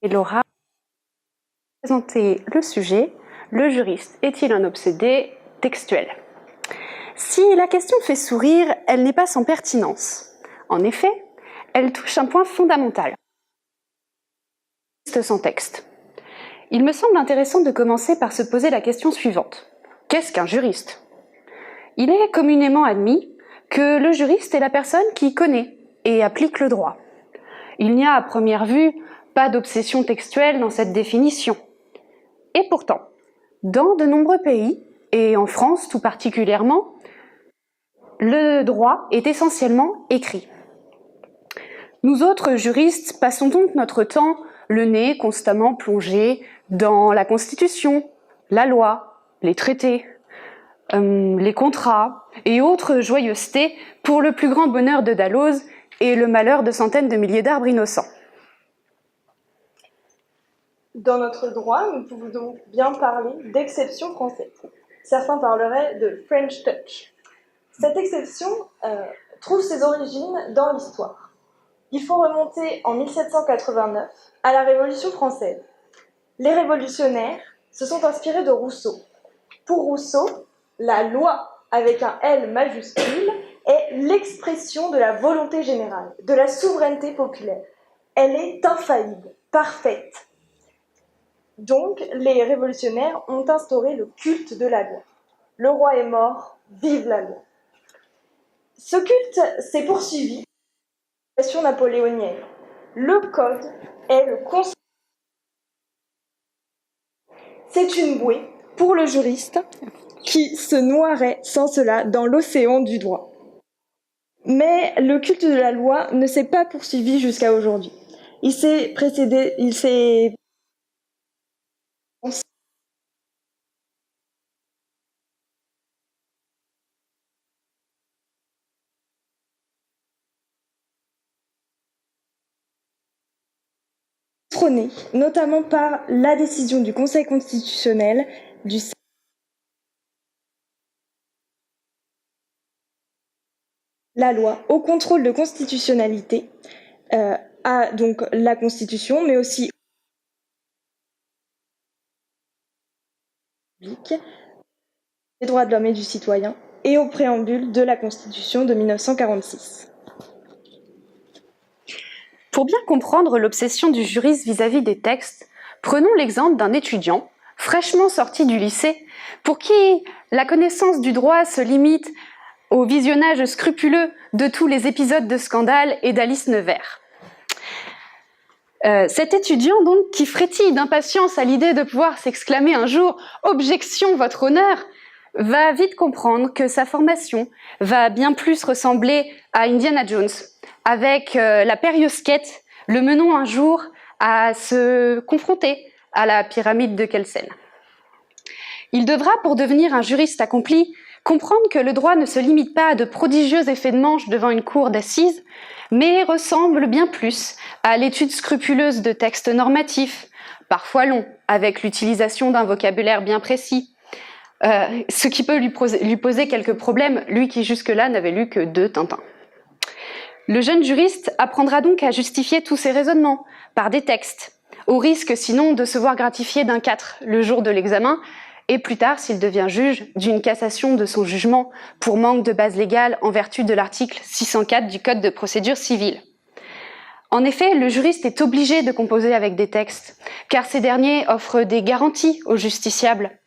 Et Laura va présenter le sujet « Le juriste est-il un obsédé textuel ?» Si la question fait sourire, elle n'est pas sans pertinence. En effet, elle touche un point fondamental. Sans texte. Il me semble intéressant de commencer par se poser la question suivante. Qu'est-ce qu'un juriste ? Il est communément admis que le juriste est la personne qui connaît et applique le droit. Il n'y a à première vue pas d'obsession textuelle dans cette définition. Et pourtant, dans de nombreux pays, et en France tout particulièrement, le droit est essentiellement écrit. Nous autres juristes passons donc notre temps le nez constamment plongé dans la Constitution, la loi, les traités, les contrats et autres joyeusetés pour le plus grand bonheur de Dalloz et le malheur de centaines de milliers d'arbres innocents. Dans notre droit, nous pouvons donc bien parler d'exception française. Certains parleraient de French Touch. Cette exception trouve ses origines dans l'histoire. Il faut remonter en 1789 à la Révolution française. Les révolutionnaires se sont inspirés de Rousseau. Pour Rousseau, la loi avec un L majuscule est l'expression de la volonté générale, de la souveraineté populaire. Elle est infaillible, parfaite. Donc, les révolutionnaires ont instauré le culte de la loi. Le roi est mort, vive la loi. Ce culte s'est poursuivi dans la Révolution napoléonienne. Le code est le conseil. C'est une bouée pour le juriste qui se noierait sans cela dans l'océan du droit. Mais le culte de la loi ne s'est pas poursuivi jusqu'à aujourd'hui. Il s'est prôné, notamment par la décision du Conseil constitutionnel du la loi au contrôle de constitutionnalité à donc la Constitution, mais aussi des droits de l'homme et du citoyen et au préambule de la Constitution de 1946. Pour bien comprendre l'obsession du juriste vis-à-vis des textes, prenons l'exemple d'un étudiant fraîchement sorti du lycée pour qui la connaissance du droit se limite au visionnage scrupuleux de tous les épisodes de Scandale et d'Alice Nevers. Cet étudiant donc qui frétille d'impatience à l'idée de pouvoir s'exclamer un jour « Objection, votre honneur !» va vite comprendre que sa formation va bien plus ressembler à Indiana Jones, avec la périlleuse quête le menant un jour à se confronter à la pyramide de Kelsen. Il devra, pour devenir un juriste accompli, comprendre que le droit ne se limite pas à de prodigieux effets de manche devant une cour d'assises, mais ressemble bien plus à l'étude scrupuleuse de textes normatifs, parfois longs, avec l'utilisation d'un vocabulaire bien précis, ce qui peut lui poser quelques problèmes, lui qui jusque-là n'avait lu que 2 Tintins. Le jeune juriste apprendra donc à justifier tous ses raisonnements par des textes, au risque sinon de se voir gratifié d'un 4 le jour de l'examen, et plus tard, s'il devient juge, d'une cassation de son jugement pour manque de base légale en vertu de l'article 604 du Code de procédure civile. En effet, le juriste est obligé de composer avec des textes, car ces derniers offrent des garanties aux justiciables.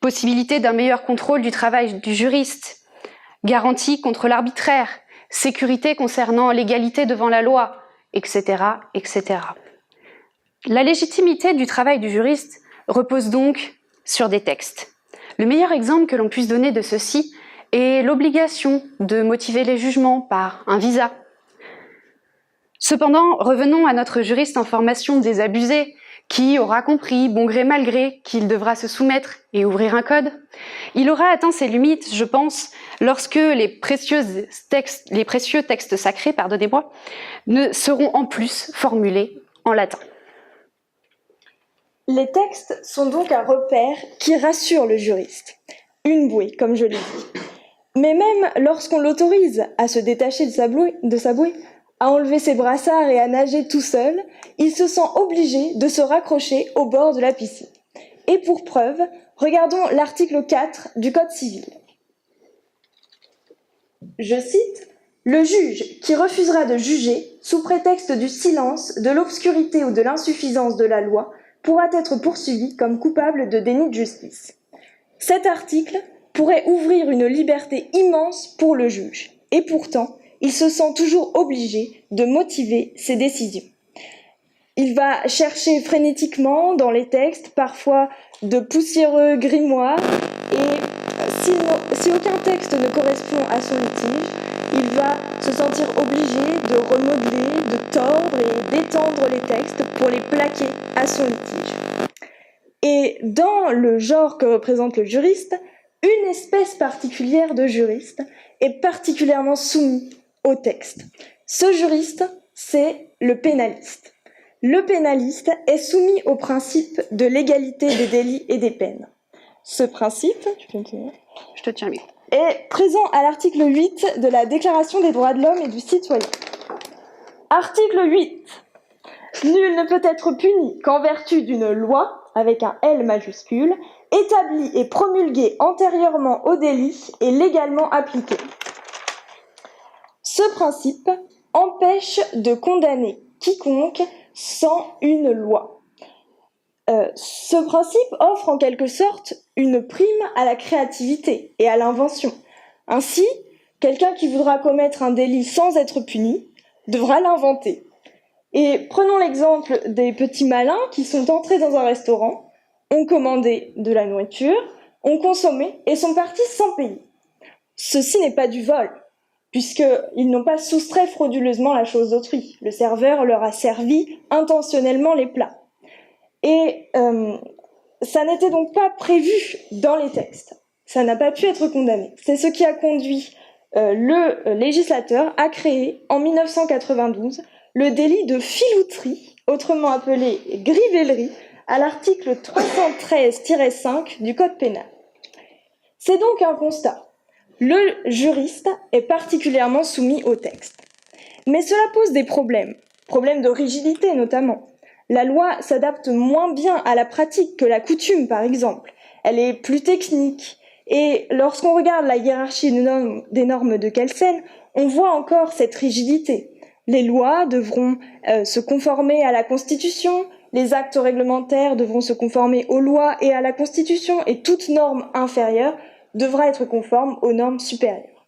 Possibilité d'un meilleur contrôle du travail du juriste, garantie contre l'arbitraire, sécurité concernant l'égalité devant la loi, etc., etc. La légitimité du travail du juriste repose donc sur des textes. Le meilleur exemple que l'on puisse donner de ceci est l'obligation de motiver les jugements par un visa. Cependant, revenons à notre juriste en formation désabusé, qui aura compris, bon gré mal gré, qu'il devra se soumettre et ouvrir un code. Il aura atteint ses limites, je pense, lorsque les précieux textes sacrés, ne seront en plus formulés en latin. Les textes sont donc un repère qui rassure le juriste, une bouée, comme je l'ai dit. Mais même lorsqu'on l'autorise à se détacher de sa bouée, à enlever ses brassards et à nager tout seul, il se sent obligé de se raccrocher au bord de la piscine. Et pour preuve, regardons l'article 4 du Code civil. Je cite, « Le juge qui refusera de juger, sous prétexte du silence, de l'obscurité ou de l'insuffisance de la loi, pourra être poursuivi comme coupable de déni de justice. » Cet article pourrait ouvrir une liberté immense pour le juge. Et pourtant, il se sent toujours obligé de motiver ses décisions. Il va chercher frénétiquement dans les textes, parfois de poussiéreux grimoires, et si aucun texte ne correspond à son litige, il va se sentir obligé de remodeler, de tordre et d'étendre les textes pour les plaquer à son litige. Et dans le genre que représente le juriste, une espèce particulière de juriste est particulièrement soumise au texte. Ce juriste, c'est le pénaliste. Le pénaliste est soumis au principe de l'égalité des délits et des peines. Ce principe, Je te tiens mieux. est présent à l'article 8 de la Déclaration des droits de l'homme et du citoyen. Article 8. Nul ne peut être puni qu'en vertu d'une loi, avec un L majuscule, établie et promulguée antérieurement au délit et légalement appliquée. Ce principe empêche de condamner quiconque sans une loi. Ce principe offre en quelque sorte une prime à la créativité et à l'invention. Ainsi, quelqu'un qui voudra commettre un délit sans être puni devra l'inventer. Et prenons l'exemple des petits malins qui sont entrés dans un restaurant, ont commandé de la nourriture, ont consommé et sont partis sans payer. Ceci n'est pas du vol, puisqu'ils n'ont pas soustrait frauduleusement la chose d'autrui. Le serveur leur a servi intentionnellement les plats. Et ça n'était donc pas prévu dans les textes. Ça n'a pas pu être condamné. C'est ce qui a conduit le législateur à créer, en 1992, le délit de filouterie, autrement appelé grivellerie, à l'article 313-5 du Code pénal. C'est donc un constat. Le juriste est particulièrement soumis au texte. Mais cela pose des problèmes de rigidité notamment. La loi s'adapte moins bien à la pratique que la coutume, par exemple. Elle est plus technique. Et lorsqu'on regarde la hiérarchie des normes de Kelsen, on voit encore cette rigidité. Les lois devront se conformer à la Constitution, les actes réglementaires devront se conformer aux lois et à la Constitution, et toute norme inférieure devra être conforme aux normes supérieures.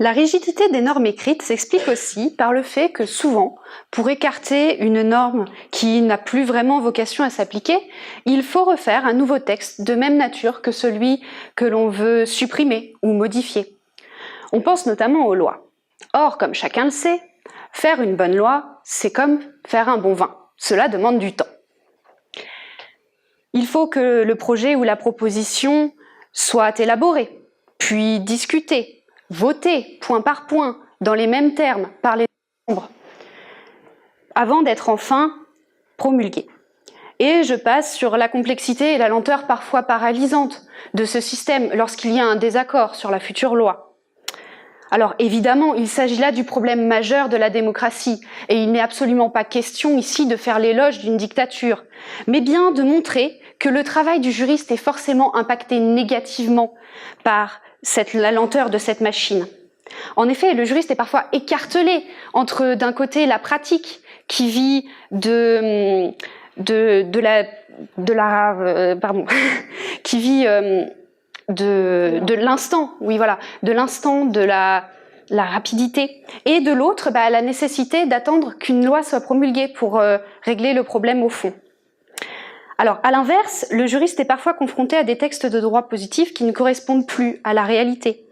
La rigidité des normes écrites s'explique aussi par le fait que souvent, pour écarter une norme qui n'a plus vraiment vocation à s'appliquer, il faut refaire un nouveau texte de même nature que celui que l'on veut supprimer ou modifier. On pense notamment aux lois. Or, comme chacun le sait, faire une bonne loi, c'est comme faire un bon vin. Cela demande du temps. Il faut que le projet ou la proposition soit élaboré, puis discuté, voté point par point, dans les mêmes termes, par les membres, avant d'être enfin promulgué. Et je passe sur la complexité et la lenteur parfois paralysante de ce système lorsqu'il y a un désaccord sur la future loi. Alors évidemment, il s'agit là du problème majeur de la démocratie, et il n'est absolument pas question ici de faire l'éloge d'une dictature, mais bien de montrer que le travail du juriste est forcément impacté négativement par la lenteur de cette machine. En effet, le juriste est parfois écartelé entre, d'un côté, la pratique qui vit de l'instant, oui voilà, de l'instant, de la rapidité, et de l'autre, la nécessité d'attendre qu'une loi soit promulguée pour régler le problème au fond. Alors, à l'inverse, le juriste est parfois confronté à des textes de droit positif qui ne correspondent plus à la réalité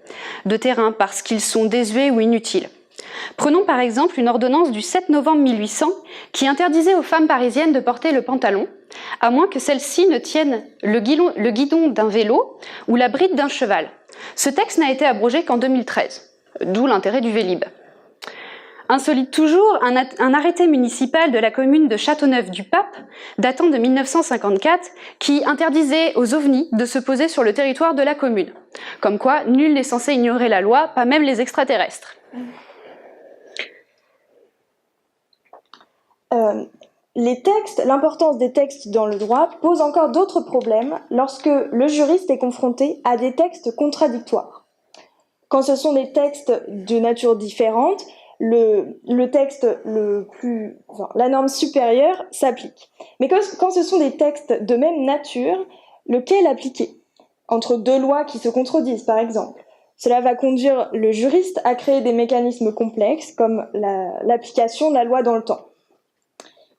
de terrain parce qu'ils sont désuets ou inutiles. Prenons par exemple une ordonnance du 7 novembre 1800 qui interdisait aux femmes parisiennes de porter le pantalon, à moins que celles-ci ne tiennent le guidon d'un vélo ou la bride d'un cheval. Ce texte n'a été abrogé qu'en 2013, d'où l'intérêt du Vélib. Insolite toujours, un arrêté municipal de la commune de Châteauneuf-du-Pape, datant de 1954, qui interdisait aux ovnis de se poser sur le territoire de la commune. Comme quoi, nul n'est censé ignorer la loi, pas même les extraterrestres. L'importance des textes dans le droit pose encore d'autres problèmes lorsque le juriste est confronté à des textes contradictoires. Quand ce sont des textes de nature différente, le texte la norme supérieure s'applique. Mais quand ce sont des textes de même nature, lequel appliquer? Entre deux lois qui se contredisent, par exemple. Cela va conduire le juriste à créer des mécanismes complexes, comme l'application de la loi dans le temps.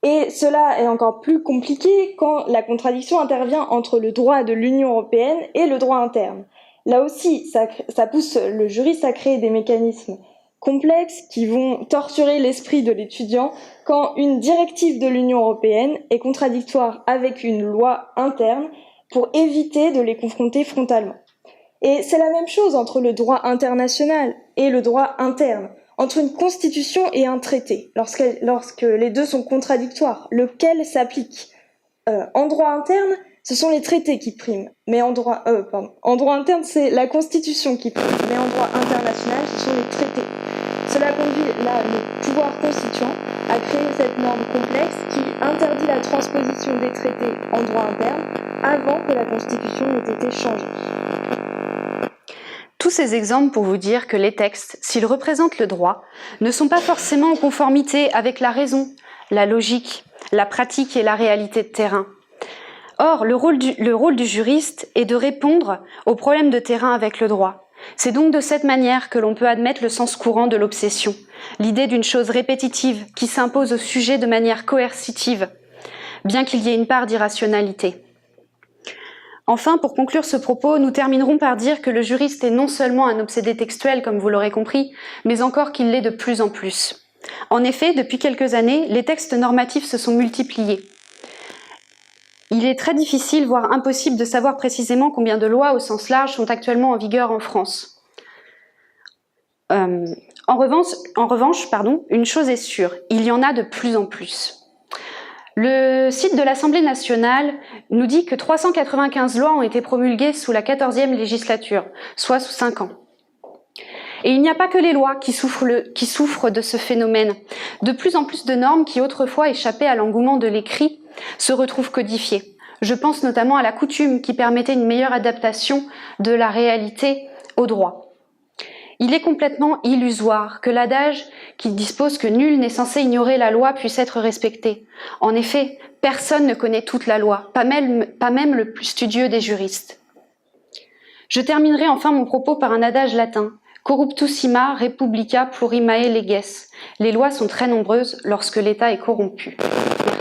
Et cela est encore plus compliqué quand la contradiction intervient entre le droit de l'Union européenne et le droit interne. Là aussi, ça pousse le juriste à créer des mécanismes complexes qui vont torturer l'esprit de l'étudiant quand une directive de l'Union européenne est contradictoire avec une loi interne pour éviter de les confronter frontalement. Et c'est la même chose entre le droit international et le droit interne, entre une constitution et un traité, lorsque les deux sont contradictoires, lequel s'applique. En droit interne, ce sont les traités qui priment, mais en droit interne, c'est la constitution qui prime, mais en droit international, ce sont les traités. Cela conduit le pouvoir constituant à créer cette norme complexe qui interdit la transposition des traités en droit interne avant que la constitution n'ait été changée. Tous ces exemples pour vous dire que les textes, s'ils représentent le droit, ne sont pas forcément en conformité avec la raison, la logique, la pratique et la réalité de terrain. Or, le rôle du juriste est de répondre aux problèmes de terrain avec le droit. C'est donc de cette manière que l'on peut admettre le sens courant de l'obsession, l'idée d'une chose répétitive qui s'impose au sujet de manière coercitive, bien qu'il y ait une part d'irrationalité. Enfin, pour conclure ce propos, nous terminerons par dire que le juriste est non seulement un obsédé textuel, comme vous l'aurez compris, mais encore qu'il l'est de plus en plus. En effet, depuis quelques années, les textes normatifs se sont multipliés. Il est très difficile, voire impossible, de savoir précisément combien de lois au sens large sont actuellement en vigueur en France. En revanche, une chose est sûre, il y en a de plus en plus. Le site de l'Assemblée nationale nous dit que 395 lois ont été promulguées sous la 14e législature, soit sous 5 ans. Et il n'y a pas que les lois qui souffrent de ce phénomène. De plus en plus de normes qui autrefois échappaient à l'engouement de l'écrit se retrouvent codifiées. Je pense notamment à la coutume qui permettait une meilleure adaptation de la réalité au droit. Il est complètement illusoire que l'adage qui dispose que nul n'est censé ignorer la loi puisse être respecté. En effet, personne ne connaît toute la loi, pas même le plus studieux des juristes. Je terminerai enfin mon propos par un adage latin. Corruptissima republica plurimae leges. Les lois sont très nombreuses lorsque l'État est corrompu. Merci.